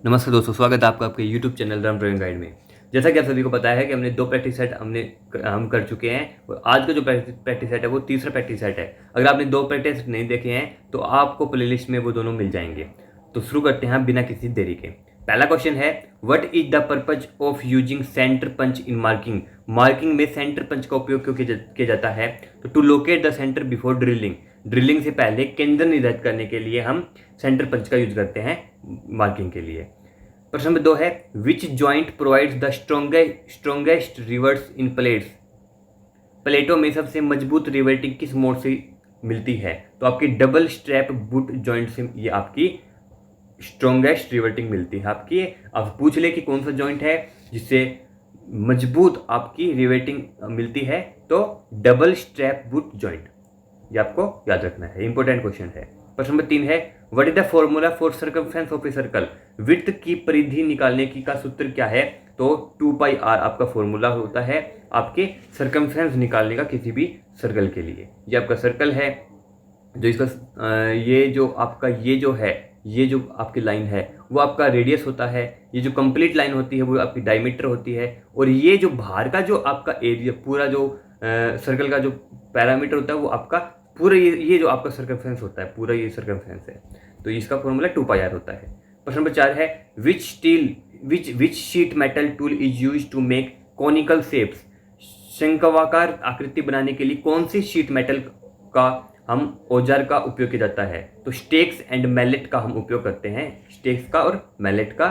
नमस्कार दोस्तों, स्वागत है आपका आपके YouTube channel run driving guide में। जैसा कि आप सभी को पता है कि हमने 2 प्रैक्टिस सेट हम कर चुके हैं और आज का जो प्रैक्टिस सेट है वो तीसरा प्रैक्टिस सेट है। अगर आपने 2 प्रैक्टिस सेट नहीं देखे हैं तो आपको प्लेलिस्ट में वो दोनों मिल जाएंगे। तो शुरू करते हैं बिना किसी देरी के। पहला क्वेश्चन है, what is the purpose of using centre punch in marking. Marking में सेंटर पंच का उपयोग क्यों किया जाता है? तो to locate the centre before drilling. Drilling से पहले केंद्र निर्धारित करने के लिए हम सेंटर पंच का यूज करते हैं मार्किंग के लिए। प्रश्न नंबर 2 है, which joint provides the strongest rivets in plates. प्लेटों में सबसे मजबूत रिवर्टिंग किस मोड से मिलती है? तो आपकी डबल स्ट्रैप बूट जॉइंट से ये आपकी स्ट्रोंगेस्ट रिवर्टिंग मिलती है। आपकी अब पूछ ले कि कौन सा जॉइंट है जिससे मजबूत आपकी रिवर्टिंग मिलती है, तो डबल स्ट्रैप बूट जॉइंट। ये आपको याद रखना है, इंपॉर्टेंट क्वेश्चन है। प्रश्न नंबर 3 है, what is the formula for circumference of a circle. वृत्त की परिधि निकालने की का सूत्र क्या है? तो 2πr आपका फॉर्मूला होता है आपके सर्कमफ्रेंस निकालने का किसी भी सर्कल के लिए। ये आपका सर्कल है, जो इसका ये जो आपकी लाइन है वो आपका रेडियस होता है। ये जो कंप्लीट लाइन होती है वो आपकी डायमीटर होती है, और ये जो बाहर का जो आपका एरिया पूरा जो सर्कल का जो पैरामीटर होता है वो आपका पूरा ये जो आपका सर्कमफ्रेंस होता है, पूरा ये सर्कमफ्रेंस है। तो इसका फॉर्मूला 2πr होता है। प्रश्न नंबर 4 है, which sheet metal tool is use to make conical shapes. शंक्वाकार आकृति बनाने के लिए कौन सी शीट मेटल का हम औजार का उपयोग किया जाता है? तो स्टेक्स एंड मैलेट का हम उपयोग करते हैं। स्टेक्स का और मैलेट का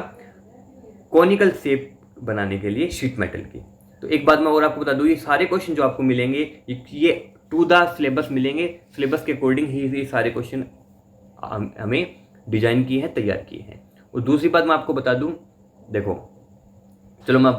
कॉनिकल शेप बनाने के लिए शीट मेटल की। तो एक बात मैं और आपको बता दूं, ये सारे क्वेश्चन जो आपको मिलेंगे ये टू द सिलेबस मिलेंगे। सिलेबस के अकॉर्डिंग ही ये सारे क्वेश्चन हमें डिजाइन किए हैं, तैयार किए हैं। और दूसरी बात मैं आपको बता दूं, देखो चलो मैं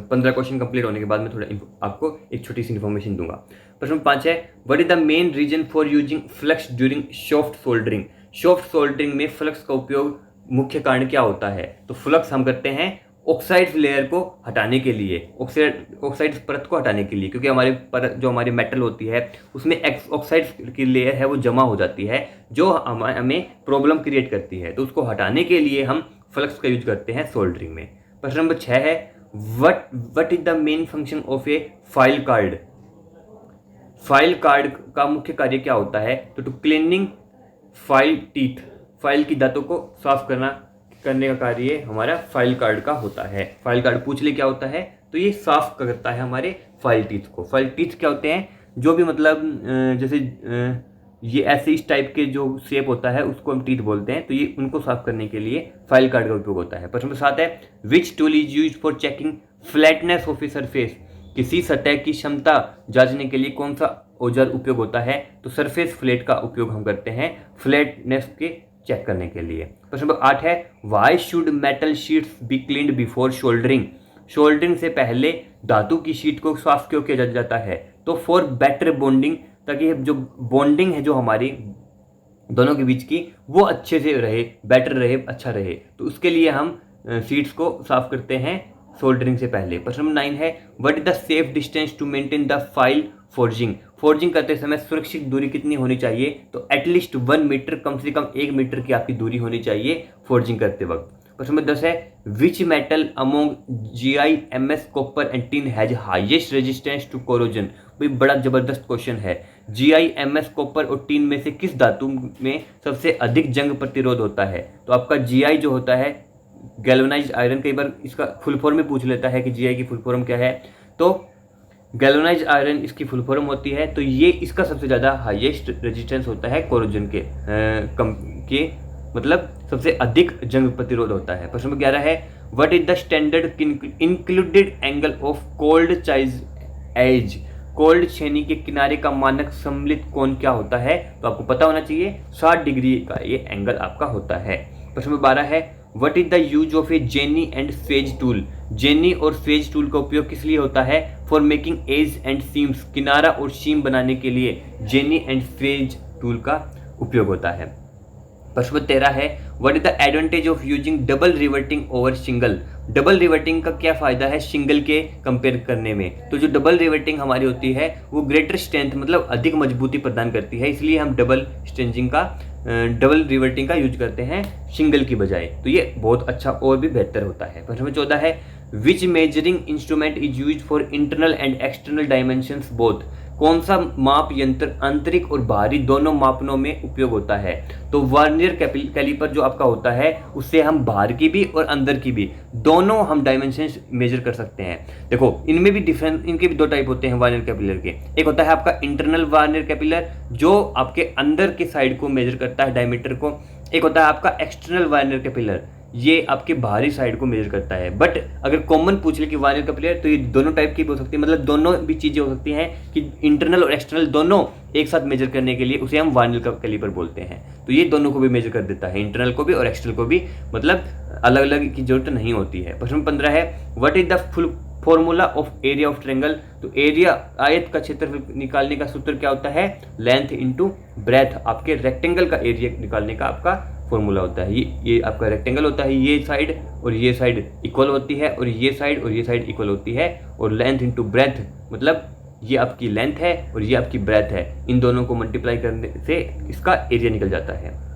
15 क्वेश्चन कंप्लीट होने के बाद मैं थोड़ा आपको एक छोटी सी इन्फॉर्मेशन दूंगा। प्रश्न 5 है, what is the main reason for using flux during soft soldering. Soft soldering में फ्लक्स का उपयोग मुख्य कारण क्या होता है? तो फ्लक्स हम करते हैं ऑक्साइड लेयर को हटाने के लिए, ऑक्साइड परत को हटाने के लिए, क्योंकि हमारे परत जो हमारी मेटल होती है उसमें ऑक्साइड की लेयर है वो जमा हो जाती है, जो हमें प्रॉब्लम क्रिएट करती है। तो उसको हटाने के लिए हम फ्लक्स का यूज करते हैं सोल्डरिंग में। प्रश्न नंबर 6 है, what is the main function of a file card. File card का मुख्य कार्य क्या होता है? तो to cleaning file teeth, file की दांतों को साफ करने का कार्य हमारा फाइल कार्ड का होता है। फाइल कार्ड पूछ ले क्या होता है, तो ये साफ करता है हमारे फाइल टीथ को। फाइल टीथ क्या होते हैं? जो भी मतलब जैसे ये ऐसे इस टाइप के जो शेप होता है उसको हम टीथ बोलते हैं, तो ये उनको साफ करने के लिए फाइल कार्ड का उपयोग होता है। प्रश्न नंबर 7 है, which tool is use for checking flatness of a surface. किसी सतह की क्षमता जांचने के लिए कौन सा औजार उपयोग होता है? तो सरफेस फ्लैट का उपयोग हम करते हैं फ्लैटनेस के चेक करने के लिए। प्रश्न नंबर 8 है, why should metal sheets be cleaned before soldering. Soldering से पहले धातु की शीट को साफ क्यों किया जाता है? तो फॉर बेटर बॉन्डिंग, ताकि जो बॉन्डिंग है जो हमारी दोनों के बीच की वो अच्छे से रहे, बेटर रहे, अच्छा रहे, तो उसके लिए हम शीट्स को साफ करते हैं सोल्डरिंग से पहले। प्रश्न नंबर 9 है, what is the safe distance to maintain the file forging. Forging करते समय सुरक्षित दूरी कितनी होनी चाहिए? तो एटलीस्ट 1 मीटर, कम से कम 1 मीटर की आपकी दूरी होनी चाहिए फोर्जिंग करते वक्त। प्रश्न नंबर 10 है, which metal among GI MS copper and tin has highest resistance to corrosion. भाई बड़ा जबरदस्त क्वेश्चन है। GI MS कॉपर और टिन में से किस धातु में सबसे अधिक जंग प्रतिरोध होता है? तो आपका GI जो होता है गैल्वेनाइज्ड आयरन, कई बार इसका फुल फॉर्म में पूछ लेता है कि GI की फुल फॉर्म क्या है, तो गैल्वेनाइज्ड आयरन इसकी फुल फॉर्म होती है। तो ये इसका सबसे ज़्यादा हाईएस्ट रेजिस्टेंस होता है कोरोजन के मतलब सबसे अधिक जंग प्रतिरोध होता है। प्रश्न नंबर 11 है, what is the standard included angle of cold chisel edge. Cold छेनी के किनारे का मानक सम्मिलित कोण क्या होता है? तो आपको पता होना चाहिए 60 डिग्री का ये एंगल आपका होता है। प्रश्न नंबर 12 है, what is the use of a jenny and phase tool. Jenny और फेज टूल का उपयोग किस लिए होता है? For making edge and seams, किनारा और सीम बनाने के लिए जेनी एंड फेज टूल का उपयोग होता है। प्रश्न 13 है, what is the advantage of using double reverting over single. Double reverting का क्या फायदा है सिंगल के कंपेयर करने में? तो जो डबल रिवर्टिंग हमारी होती है वो ग्रेटर स्ट्रेंथ मतलब अधिक मजबूती प्रदान करती है, इसलिए हम डबल स्ट्रेंचिंग का डबल रिवर्टिंग का यूज करते हैं सिंगल की बजाय, तो ये बहुत अच्छा और भी बेहतर होता है। प्रश्न नंबर 14 है which measuring instrument is use for internal and external dimensions both. कौन सा माप यंत्र आंतरिक और बाहरी दोनों मापनों में उपयोग होता है। तो वर्नियर कैलिपर जो आपका होता है उससे हम बाहर की भी और अंदर की भी दोनों हम डायमेंशंस मेजर कर सकते हैं। देखो इनमें भी डिफरेंस, इनके भी दो टाइप होते हैं वर्नियर कैपिलर के। एक होता है आपका इंटरनल वर्नियर कैपिलर जो आपके अंदर के साइड को मेजर करता है डायमीटर को। एक होता है आपका एक्सटर्नल वर्नियर कैपिलर, ये आपके बाहरी साइड को मेजर करता है। बट अगर कॉमन पूछ ले कि वर्नियर कैपिलर, तो ये दोनों टाइप की भी हो सकती है, मतलब दोनों भी चीज़ें हो सकती हैं कि इंटरनल और एक्सटर्नल दोनों एक साथ मेजर करने के लिए उसे हम वर्नियर कैलिपर बोलते हैं। तो ये दोनों को भी मेजर कर देता है, इंटरनल को भी और एक्सटर्नल को भी, मतलब अलग अलग की जरूरत नहीं होती है। प्रश्न 15 है what is the full formula of area of triangle. तो एरिया आयत का क्षेत्रफल निकालने का सूत्र क्या होता है, लेंथ इनटू ब्रेथ। आपके रेक्टेंगल का एरिया निकालने का आपका फॉर्मूला होता है। ये आपका रेक्टेंगल होता है, ये साइड और ये साइड इक्वल होती है और ये साइड इक्वल होती है, और लेंथ इनटू ब्रेथ मतलब ये आपकी लेंथ है और ये आपकी ब्रेथ है, इन दोनों को मल्टीप्लाई करने से इसका एरिया निकल जाता है।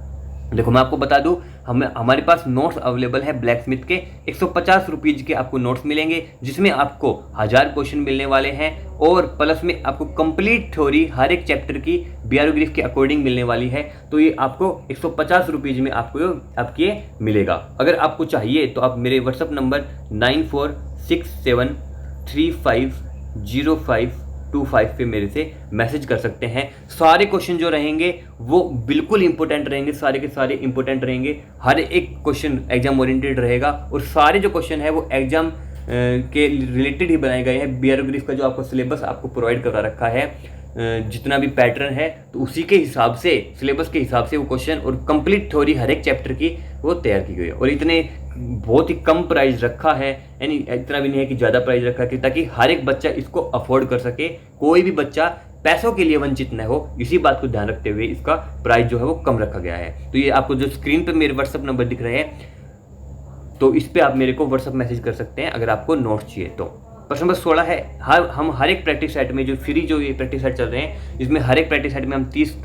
देखो मैं आपको बता दूं, हमारे पास नोट्स अवेलेबल है ब्लैक स्मिथ के 150 रुपीज़ के आपको नोट्स मिलेंगे, जिसमें आपको 1000 क्वेश्चन मिलने वाले हैं और प्लस में आपको कंप्लीट थ्योरी हर एक चैप्टर की बियरोग्राफ के अकॉर्डिंग मिलने वाली है। तो ये आपको 150 रुपीज़ में आपके मिलेगा। अगर आपको चाहिए तो आप मेरे व्हाट्सअप नंबर 9467350525 पे मेरे से मैसेज कर सकते हैं। सारे क्वेश्चन जो रहेंगे वो बिल्कुल इंपॉर्टेंट रहेंगे, सारे के सारे इंपॉर्टेंट रहेंगे। हर एक क्वेश्चन एग्जाम ओरिएंटेड रहेगा और सारे जो क्वेश्चन है वो एग्जाम के रिलेटेड ही बनाए गए हैं। बियरोग्राफ का जो आपको सिलेबस आपको प्रोवाइड करा रखा है, जितना भी पैटर्न है तो उसी के हिसाब से, सिलेबस के हिसाब से वो क्वेश्चन और कंप्लीट थ्योरी हर एक चैप्टर की वो तैयार की गई है। और इतने बहुत ही कम प्राइस रखा है, यानी इतना भी नहीं है कि ज़्यादा प्राइस रखा है, ताकि हर एक बच्चा इसको अफोर्ड कर सके, कोई भी बच्चा पैसों के लिए वंचित न हो। इसी बात को ध्यान रखते हुए इसका प्राइस जो है वो कम रखा गया है। तो ये आपको जो स्क्रीन पर मेरे व्हाट्सअप नंबर दिख रहे हैं, तो इस पर आप मेरे को व्हाट्सअप मैसेज कर सकते हैं अगर आपको नोट्स चाहिए तो। प्रश्न नंबर 16 है हम हर एक प्रैक्टिस सेट में जो फ्री जो ये प्रैक्टिस सेट चल रहे हैं, इसमें हर एक प्रैक्टिस सेट में हम 30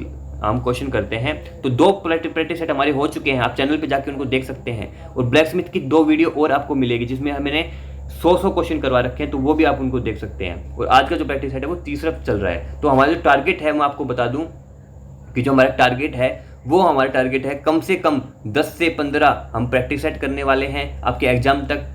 क्वेश्चन करते हैं। तो 2 प्रैक्टिस सेट हमारे हो चुके हैं, आप चैनल पे जाके उनको देख सकते हैं। और ब्लैक स्मिथ की 2 वीडियो और आपको मिलेगी जिसमें मैंने 100 क्वेश्चन करवा रखे हैं, तो वो भी आप उनको देख सकते हैं। और आज का जो प्रैक्टिस सेट है वो तीसरा चल रहा है। तो हमारा जो टारगेट है मैं आपको बता दूं कि जो हमारा टारगेट है कम से कम 10 से 15 हम प्रैक्टिस सेट करने वाले हैं आपके एग्जाम तक,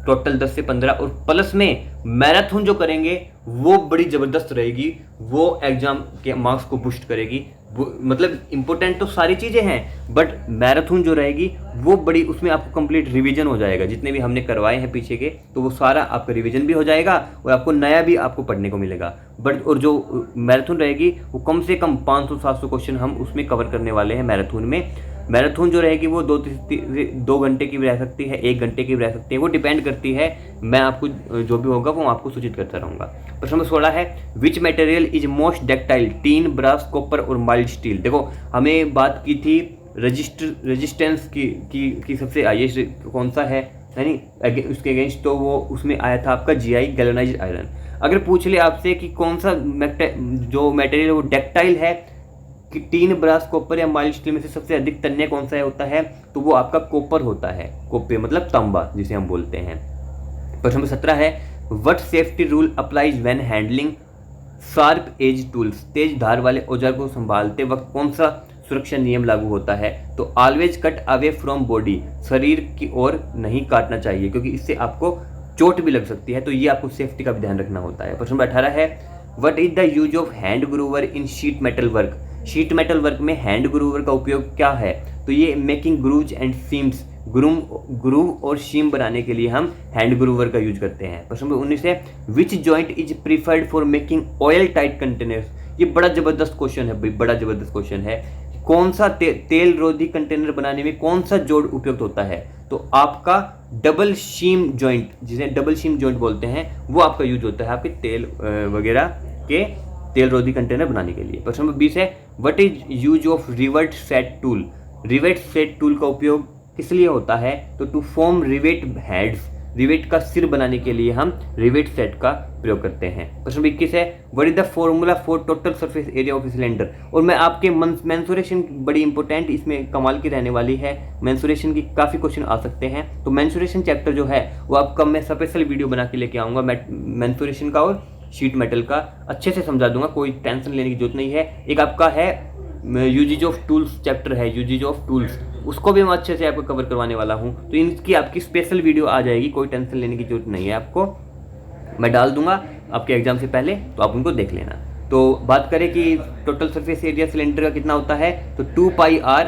टोटल 10 से 15। और प्लस में मैराथन जो करेंगे वो बड़ी ज़बरदस्त रहेगी, वो एग्जाम के मार्क्स को बूस्ट करेगी। मतलब इंपॉर्टेंट तो सारी चीज़ें हैं, बट मैराथन जो रहेगी वो बड़ी, उसमें आपको कंप्लीट रिवीजन हो जाएगा। जितने भी हमने करवाए हैं पीछे के, तो वो सारा आपका रिवीजन भी हो जाएगा और आपको नया भी आपको पढ़ने को मिलेगा। बट और जो मैराथन रहेगी वो कम से कम 500-700 क्वेश्चन हम उसमें कवर करने वाले हैं मैराथन में। मैराथन जो रहेगी वो 2 घंटे की भी रह सकती है, 1 घंटे की भी रह सकती है, वो डिपेंड करती है। मैं आपको जो भी होगा वो आपको सूचित करता रहूँगा। प्रश्न नंबर 16 है which material is most ductile, tin, brass, copper और माइल्ड स्टील। देखो हमें बात की थी रेजिस्टेंस की सबसे हाईएस्ट कौन सा है, यानी उसके अगेंस्ट, तो वो उसमें आया था आपका GI गैल्वेनाइज्ड आयरन। अगर पूछ ले आपसे कि कौन सा जो मटेरियल वो डक्टाइल है कि टीन, ब्रास, कॉपर या माइल्ड स्टील में से सबसे अधिक तन्य कौन सा होता है, तो वो आपका कॉपर होता है। कॉपर मतलब तांबा जिसे हम बोलते हैं। प्रश्न नंबर 17 है what safety rule applies when handling sharp edge tools. तेज धार वाले औजार को संभालते वक्त कौन सा सुरक्षा नियम लागू होता है, तो always cut away from body, शरीर की ओर नहीं काटना चाहिए क्योंकि इससे आपको चोट भी लग सकती है, तो ये आपको सेफ्टी का भी ध्यान रखना होता है। प्रश्न नंबर 18 है what is the use of hand groover in sheet metal work. Sheet metal work में हैंड ग्रूवर का उपयोग क्या है, तो ये making grooves and seams, groove और सीम बनाने के लिए हम हैंड ग्रूवर का यूज करते हैं। प्रश्न नंबर 19 है which joint is preferred for making oil tight containers. ये बड़ा जबरदस्त क्वेश्चन है भाई, बड़ा जबरदस्त क्वेश्चन है। कौन सा तेल रोधी कंटेनर बनाने में कौन सा जोड़ उपयुक्त होता है, तो आपका डबल शीम जॉइंट, जिसे डबल शीम जॉइंट बोलते हैं, वो आपका यूज होता है आपके तेल वगैरह के तेल रोधी कंटेनर बनाने के लिए। प्रश्न नंबर 20 है what is use of rivet set tool. Rivet set tool का उपयोग किस लिए होता है, तो to form rivet heads. Rivet का सिर बनाने के लिए हम रिवेट सेट का प्रयोग करते हैं। प्रश्न 21 है, what is the formula for total surface area of cylinder. और मैं आपके मेंसुरेशन बड़ी इंपॉर्टेंट इसमें कमाल की रहने वाली है, मेंसुरेशन की काफ़ी क्वेश्चन आ सकते हैं। तो मेंसुरेशन चैप्टर जो है वो आपका मैं स्पेशल वीडियो बना के लेके आऊँगा मेंसुरेशन का और शीट मेटल का, अच्छे से समझा दूंगा, कोई टेंशन लेने की जरूरत नहीं है। एक आपका है यूजेज ऑफ टूल्स चैप्टर है, यूजेज ऑफ टूल्स, उसको भी मैं अच्छे से आपको कवर करवाने वाला हूँ। तो इनकी आपकी स्पेशल वीडियो आ जाएगी, कोई टेंशन लेने की जरूरत नहीं है आपको, मैं डाल दूंगा आपके एग्जाम से पहले, तो आप उनको देख लेना। तो बात करें कि टोटल सरफेस एरिया सिलेंडर का कितना होता है, तो 2πr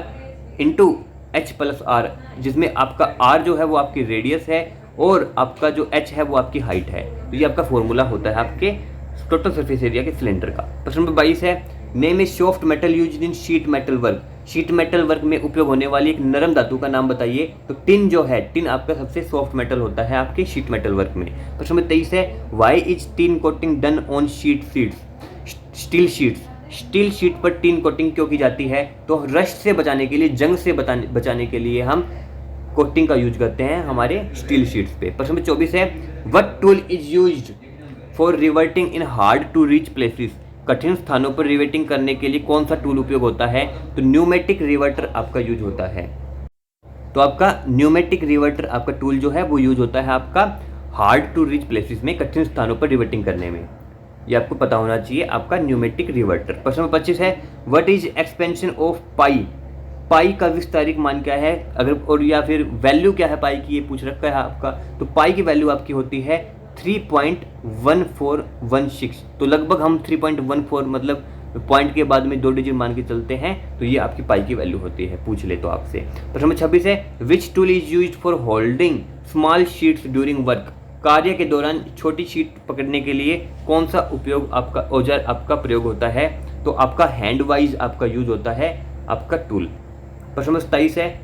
into H plus are, जिसमें आपका r जो है वो आपकी रेडियस है और आपका जो h है वो आपकी हाइट है। तो ये आपका फॉर्मूला होता है आपके टोटल सरफेस एरिया के सिलेंडर का। प्रश्न नंबर 22 है, name A soft metal used in sheet metal work. Sheet metal work में उपयोग होने वाली एक नरम धातु का नाम बताइए। तो टिन जो है, टिन आपका सबसे सॉफ्ट मेटल होता है आपके शीट मेटल वर्क में। प्रश्न नंबर 23 है, why is tin coating done on steel sheets. Steel sheet पर टिन कोटिंग क्यों की जाती है, तो रस्ट से बचाने के लिए, जंग से बचाने के लिए हम कोटिंग का यूज करते हैं हमारे स्टील शीट्स पे। प्रश्न नंबर 24 है, what tool is used for riveting in hard to reach places. कठिन स्थानों पर रिवर्टिंग करने के लिए कौन सा टूल उपयोग होता है, तो न्यूमेटिक रिवर्टर आपका यूज होता है। तो आपका न्यूमेटिक रिवर्टर आपका टूल जो है वो यूज होता है आपका हार्ड टू रीच प्लेसेस में, कठिन स्थानों पर रिवर्टिंग करने में, ये आपको पता होना चाहिए आपका न्यूमेटिक रिवर्टर। प्रश्न नंबर 25 है, व्हाट इज एक्सपेंशन ऑफ पाई। पाई का विस्तारित मान क्या है, अगर और या फिर वैल्यू क्या है पाई की, ये पूछ रखा है आपका। तो पाई की वैल्यू आपकी होती है 3.1416। तो लगभग हम 3.14 मतलब पॉइंट के बाद में 2 डिजिट मान के चलते हैं, तो ये आपकी पाई की वैल्यू होती है, पूछ ले तो आपसे। प्रश्न नंबर 26 है, which tool is used for holding small sheets during work. कार्य के दौरान छोटी शीट पकड़ने के लिए कौन सा उपयोग आपका औजार आपका प्रयोग होता है, तो आपका हैंड वाइज आपका यूज होता है आपका टूल। प्रश्न नंबर 27 है,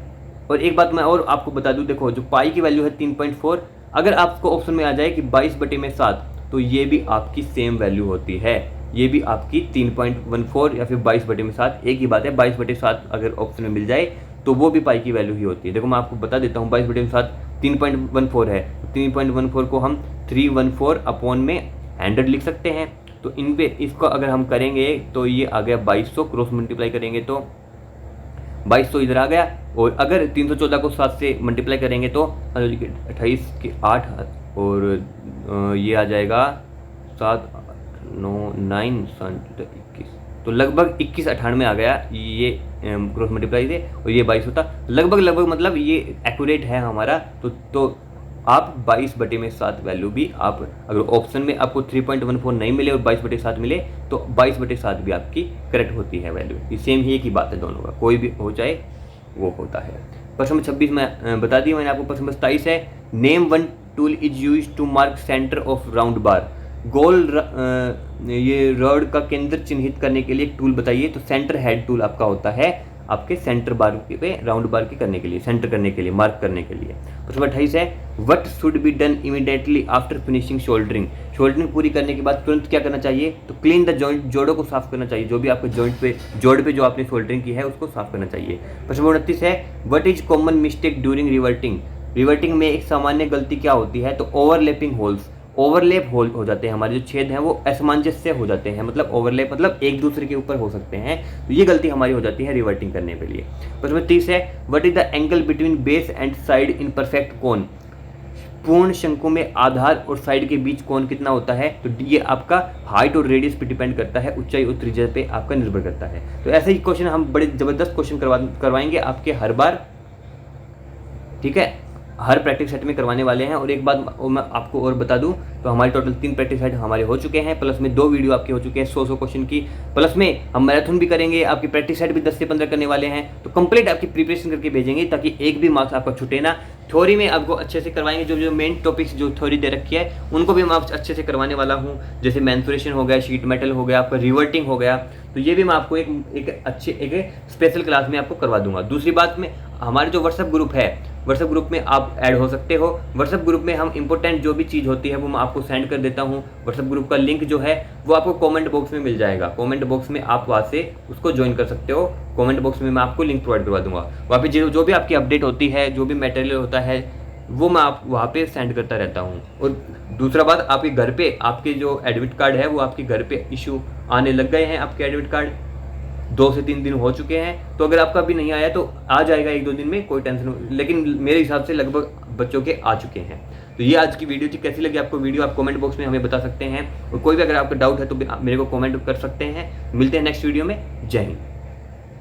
और एक बात मैं और आपको बता दूं, देखो जो पाई की वैल्यू है 3.4, अगर आपको ऑप्शन में आ जाए कि 22/7, तो ये भी आपकी सेम वैल्यू होती है, ये भी आपकी 3.14 या फिर 22/7 एक ही बात है। 22/7 अगर ऑप्शन में मिल जाए तो वो भी पाई की वैल्यू ही होती है। देखो मैं आपको बता देता हूँ, 22/7 3.14 है, 3.14 को हम 314 अपॉन में 100 लिख सकते हैं। तो इन पे इसको अगर हम करेंगे तो ये आ गया 2200, क्रॉस मल्टीप्लाई करेंगे तो 2200 इधर आ गया, और अगर 314 को 7 से मल्टीप्लाई करेंगे तो 28 के 8 और ये आ जाएगा 7 9 9 21, तो लगभग 2198 आ गया ये क्रॉस मल्टीप्लाई से, और ये 22 होता लगभग मतलब ये एक्यूरेट है हमारा। तो आप 22/7 वैल्यू भी आप अगर ऑप्शन में आपको 3.14 नहीं मिले और 22/7 मिले तो 22/7 भी आपकी करेक्ट होती है वैल्यू। ये सेम ही एक ही बात है, दोनों का कोई भी हो जाए वो होता है। प्रश्न नंबर 26 में बता दिया मैंने आपको। प्रश्न नंबर 27 है, name one tool is use to mark centre of round bar. गोल ये रॉड का केंद्र चिन्हित करने के लिए एक टूल बताइए। तो सेंटर हेड टूल आपका होता है आपके सेंटर बार पे, राउंड बार के करने के लिए, सेंटर करने के लिए, मार्क करने के लिए। प्रश्न नंबर 28 है, what should be done immediately after finishing soldering. Soldering पूरी करने के बाद तुरंत क्या करना चाहिए, तो क्लीन द जॉइंट, जोड़ों को साफ करना चाहिए, जो भी आपके जोड़ पे जो आपने शोल्डरिंग की है उसको साफ करना चाहिए। प्रश्न नंबर 29 है, what is common mistake during reverting. Reverting में एक सामान्य गलती क्या होती है, तो ओवरलैपिंग होल्स, ओवरलैप होल हो जाते हैं, हमारे जो छेद हैं वो असमंजस्य हो जाते हैं, मतलब ओवरलैप मतलब एक दूसरे के ऊपर हो सकते हैं, तो ये गलती हमारी हो जाती है रिवर्टिंग करने के लिए। प्रश्न 30 है, what is the angle between base and side in perfect cone. पूर्ण शंकु में आधार और साइड के बीच कोण कितना होता है, तो ये आपका हाइट और रेडियस पे डिपेंड करता है, ऊंचाई और त्रिज्या पे आपका निर्भर करता है। तो ऐसे ही क्वेश्चन हम बड़े जबरदस्त क्वेश्चन करवाएंगे आपके हर बार, ठीक है, हर प्रैक्टिस सेट में करवाने वाले हैं। और एक बात मैं आपको और बता दूं, तो हमारे टोटल 3 प्रैक्टिस सेट हमारे हो चुके हैं, प्लस में 2 वीडियो आपके हो चुके हैं 100 क्वेश्चन की, प्लस में हम मैराथन भी करेंगे, आपकी प्रैक्टिस सेट भी 10 से 15 करने वाले हैं। तो कंप्लीट आपकी प्रिपरेशन करके भेजेंगे ताकि एक भी मार्क्स आपका छूटे ना। थ्योरी में आपको अच्छे से करवाएंगे, जो मेन टॉपिक्स जो थ्योरी दे रखी है उनको भी मैं अच्छे से करवाने वाला हूँ, जैसे मेंसुरेशन हो गया, शीट मेटल हो गया, आपका रिवर्टिंग हो गया, तो ये भी मैं आपको एक स्पेशल क्लास में आपको करवा दूंगा। दूसरी बात में हमारे जो व्हाट्सएप ग्रुप है, व्हाट्सएप ग्रुप में आप ऐड हो सकते हो। व्हाट्सएप ग्रुप में हम इंपॉर्टेंट जो भी चीज़ होती है वो मैं आपको सेंड कर देता हूँ। व्हाट्सएप ग्रुप का लिंक जो है वो आपको कमेंट बॉक्स में मिल जाएगा, कमेंट बॉक्स में आप वहाँ से उसको ज्वाइन कर सकते हो। कमेंट बॉक्स में मैं आपको लिंक प्रोवाइड करवा दूंगा। वहाँ पे जो भी आपकी अपडेट होती है, जो भी मटेरियल होता है, वो मैं आप वहाँ पे सेंड करता रहता हूँ। और दूसरा बात, आपके घर पे आपके जो एडमिट कार्ड है वो आपके घर पे इशू आने लग गए हैं। आपके एडमिट कार्ड 2 से 3 दिन हो चुके हैं, तो अगर आपका अभी नहीं आया तो आ जाएगा 1-2 दिन में, कोई टेंशन। लेकिन मेरे हिसाब से लगभग बच्चों के आ चुके हैं। तो ये आज की वीडियो थी। कैसी लगी आपको वीडियो, आप कमेंट बॉक्स में हमें बता सकते हैं। और कोई भी अगर आपका डाउट है तो मेरे को कमेंट कर सकते हैं। मिलते हैं नेक्स्ट वीडियो में। जय हिंद।